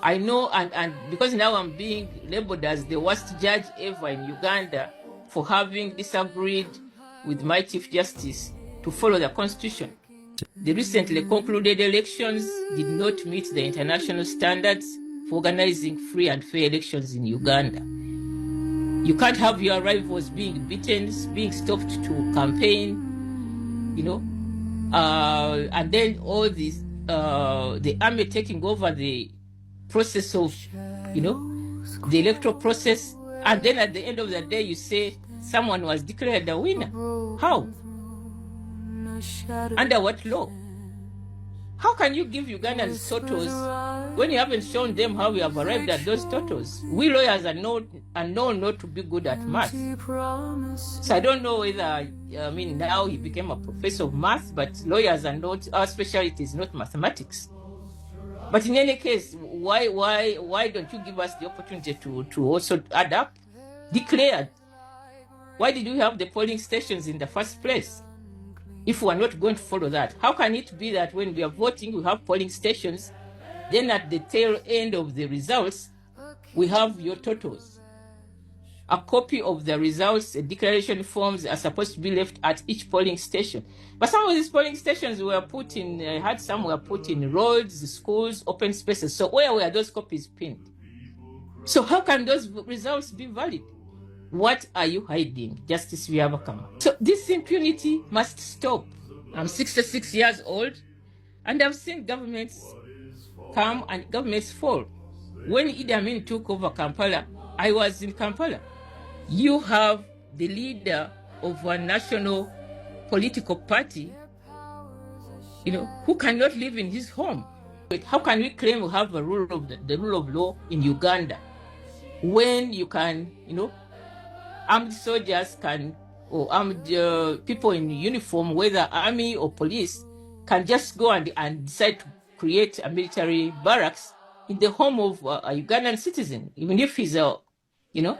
I know, and because now I'm being labeled as the worst judge ever in Uganda for having disagreed with my Chief Justice to follow the Constitution. The recently concluded elections did not meet the international standards for organizing free and fair elections in Uganda. You can't have your rivals being beaten, being stopped to campaign, you know, and then all this, the army taking over the process of, you know, the electoral process, and then at the end of the day you say someone was declared a winner. How? Under what law? How can you give Ugandans totals when you haven't shown them how you have arrived at those totals? We lawyers are known not to be good at math. So I don't know whether, I mean, now he became a professor of math, but lawyers are not, our specialty is not mathematics. But in any case, why don't you give us the opportunity to also add up? Declared. Why did we have the polling stations in the first place? If we are not going to follow that, how can it be that when we are voting, we have polling stations, then at the tail end of the results, we have your totals? A copy of the results, declaration forms are supposed to be left at each polling station. But some of these polling stations were put in, some were put in roads, schools, open spaces. So where were those copies pinned? So how can those results be valid? What are you hiding, Justice Kyabamu? So this impunity must stop. I'm 66 years old, and I've seen governments come and governments fall. When Idi Amin took over Kampala, I was in Kampala. You have the leader of a national political party, you know, who cannot live in his home. But how can we claim we have a rule of the rule of law in Uganda when you can, you know, armed soldiers can, or armed people in uniform, whether army or police, can just go and decide to create a military barracks in the home of a Ugandan citizen, even if he's a, you know,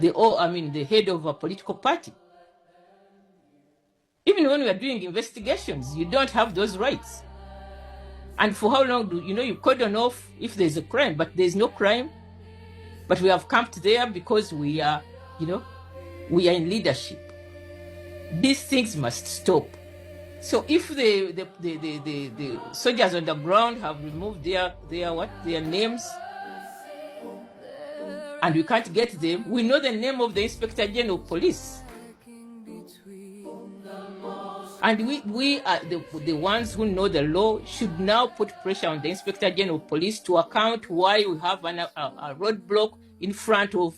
the head of a political party. Even when we are doing investigations, you don't have those rights. And for how long do you know you cordon off if there's a crime, but there's no crime, but we have camped there because we are, you know, we are in leadership. These things must stop. So if the soldiers on the ground have removed their names, and we can't get them, we know the name of the Inspector General of Police. And we are the ones who know the law should now put pressure on the Inspector General of Police to account why we have a roadblock in front of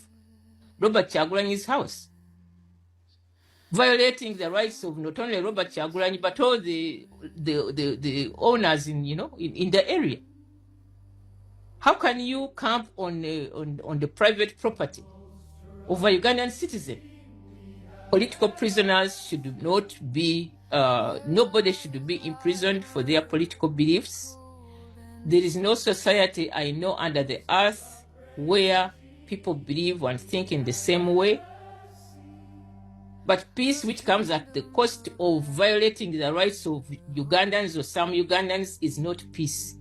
Robert Kyagulanyi's house, violating the rights of not only Robert Kyagulanyi but all the owners in the area. How can you camp on the private property of a Ugandan citizen? Political prisoners should not be. Nobody should be imprisoned for their political beliefs. There is no society I know under the earth where people believe and think in the same way. But peace which comes at the cost of violating the rights of Ugandans or some Ugandans is not peace.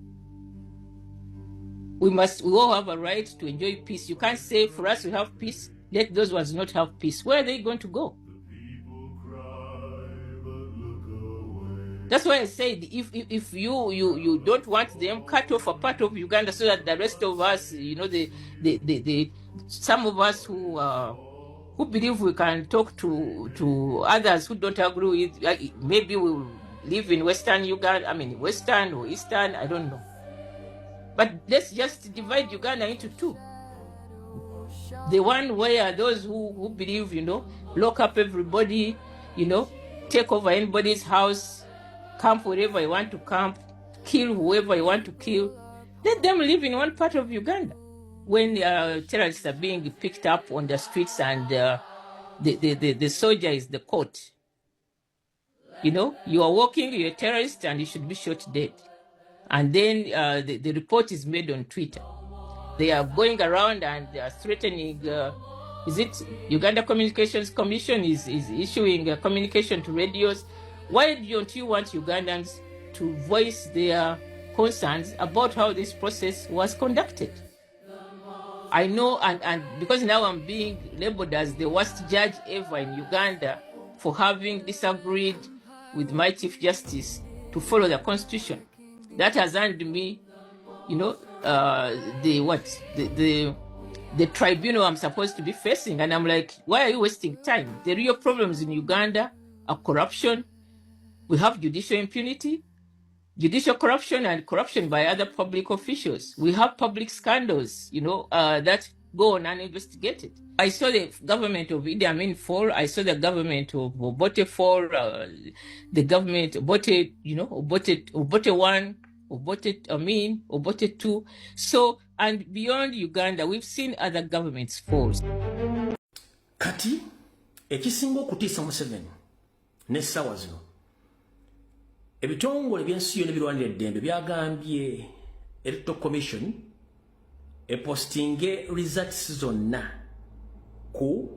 We all have a right to enjoy peace. You can't say for us we have peace, let those ones not have peace. Where are they going to go? That's why I said if you don't want them, cut off a part of Uganda so that the rest of us, you know, some of us who believe we can talk to others who don't agree with, like, maybe we will live in Western Uganda, Western or Eastern, I don't know. But let's just divide Uganda into two. The one where those who believe, you know, lock up everybody, you know, take over anybody's house, camp wherever you want to camp, kill whoever you want to kill. Let them live in one part of Uganda. When terrorists are being picked up on the streets and the soldier is the court. You know, you are walking, you're a terrorist and you should be shot dead. And then the report is made on Twitter. They are going around and they are threatening, is it Uganda Communications Commission is issuing a communication to radios. Why don't you want Ugandans to voice their concerns about how this process was conducted. I know, and because now I'm being labeled as the worst judge ever in Uganda for having disagreed with my Chief Justice to follow the Constitution, that has earned me, you know, the tribunal I'm supposed to be facing. And I'm like, why are you wasting time? The real problems in Uganda are corruption. We have judicial impunity, judicial corruption, and corruption by other public officials. We have public scandals, you know, that go on uninvestigated. I saw the government of Idi Amin fall. I saw the government of Obote fall. The government Obote, you know, Obote 1, Obote Amin, Obote 2. So, and beyond Uganda, we've seen other governments fall. Kati, ekisinga okutiisa Museveni n'essaawa zino, ebitongole by'ensi yonna ebirwanira eddembe byagambye Electoral Commission epostinge results zonna ku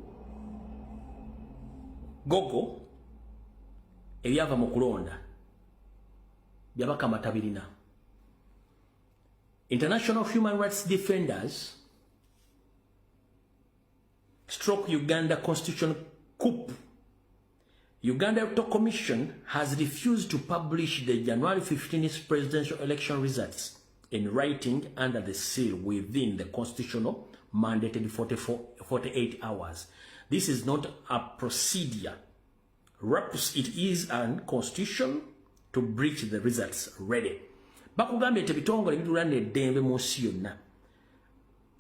Google ebyava mu kulonda byabakamata birina. International Human Rights Defenders stroke Uganda Constitution coup. Uganda Electoral Commission has refused to publish the January 15th presidential election results in writing under the seal within the constitutional mandated 48 hours. This is not a procedure. It is a constitution to breach the results ready. Bakugambye tebitongole ebirwanira eddembe mu nsi yonna.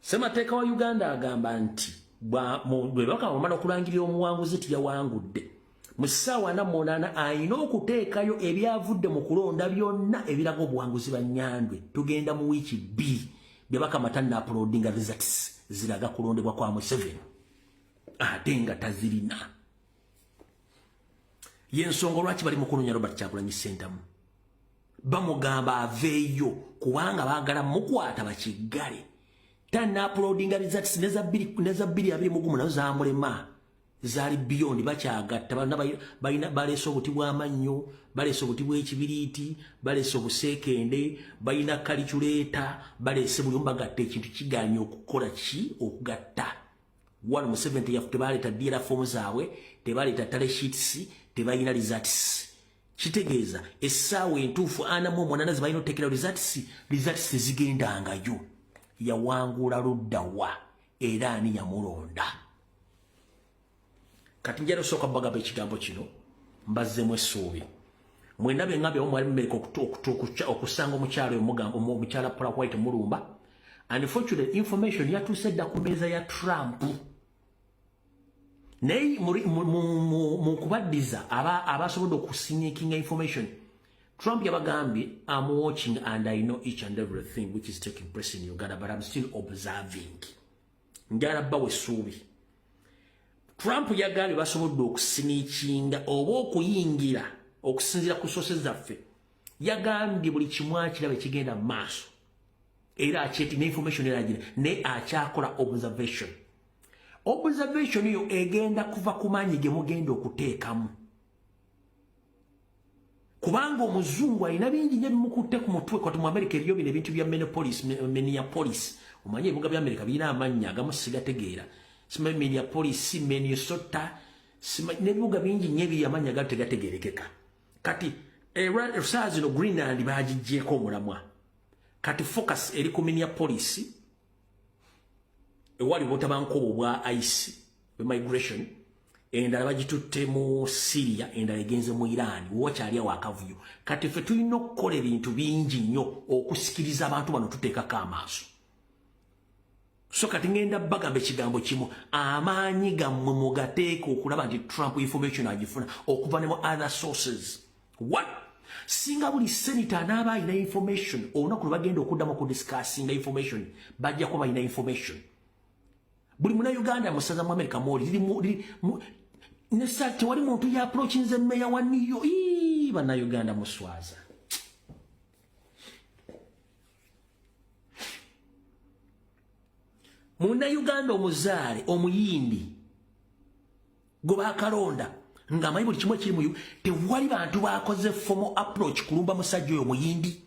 Ssemateeka wa Uganda agamba nti bwe bakamala okulangirira omuwanguzi tiyawangudde. Mu ssaawa 48 alina okuteekayo ebyavudde mu kulonda byonna ebiraga obuwanguzi bwa Nyandwe. Tugenda mu wiiki 2 bye bakamata n'uploadinga results ziraga kulondebwa kwa Museveni. Ate nga tazirina. Y'ensonga lwaki bali mu kunoonya Robert Kyagulanyi Ssentamu. Bamugamba aveeyo kubanga baagala mukwata bakiggale. Tannauploadinga results neza 2 nazo zaamulema. Zali beyond bakyagatta balina baleese obuti bw'amannyo, baleese obuti bw'ekibiriiti, baleese obuseekende, balina calculator, baleese buli bagatta ekintu kigaanye okukola ki okugatta. Wano mu 70 tebaleeta DLR form zaabwe, tebaleeta tally sheets, tebalina results. Kitegeeza essaawa entuufu 48 zibalina oteekera results zigendangayo. Yawangula luddawa era ani yamulonda. Kati njalo soka bagaba ekigambo kino mbazzemu essuubi. Mwena bengabe omwali mmereka okusanga omukyalo omugambo omukyala Paula White Mulumba. Unfortunately information yatuuse dda ku mmeeza ya Trump. Naye mu kubaddiza abasobodde okusinyikinga information, Trump yabagambye, I'm watching and I know each and everything which is taking place in Uganda, but I'm still observing. Njala bawe essuubi. Trump yagambye basobodde okusiniikinga oba okuyingira okusinziira ku sources zaffe. Yagambye buli kimu akiraba ekigenda mu maaso. Era akyetina information eragira ne akyakola observation. Observation yo egenda kuva ku maanyi ge mugenda okuteekamu. Kubanga omuzungu alina bingi nnyo bimukutte ku mutwe kwati mu America eriyo bino ebintu bya Minneapolis. Omanye ebibuga bya America birina amannya agamu sigategeera. Sima Minneapolis, Minnesota, nebibuga bingi nnyo ebiri amannya gato tegategeerekeka. Kati saa zino Greenland baagiggyeko omulamwa. Kati focus eri ku Minneapolis ewali obutabankobo bwa ICE migration, endala bagitutte mu Syria, endala egenze mu Iran, wakyali awo akavuyo. Kati ffe tulina okukola ebintu bingi nnyo okusikiriza abantu bano tuteekako amaaso. So kati ngenda bagamba ekigambo kimu, amaanyi gammwe mugateeka okulaba nti Trump information agifuna okuva ne mu other sources. What? Singa buli senator anaaba alina information, olunaku lwe bagenda okuddamu okudiscussinga information, bajja kuba balina information. Buli muna Uganda musaza mu America mwoli nesa tewali muntu ya approachinze meya wa New York. Bana Uganda muswaza. Muna Uganda omuzaale omuyindi goba akalonda nga mayi buli kimwe kiri mu tewali bantu bakoze formal approach kulumba musajja oyo muyindi.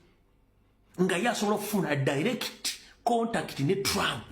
nga yasobola okufuna direct contact ne Trump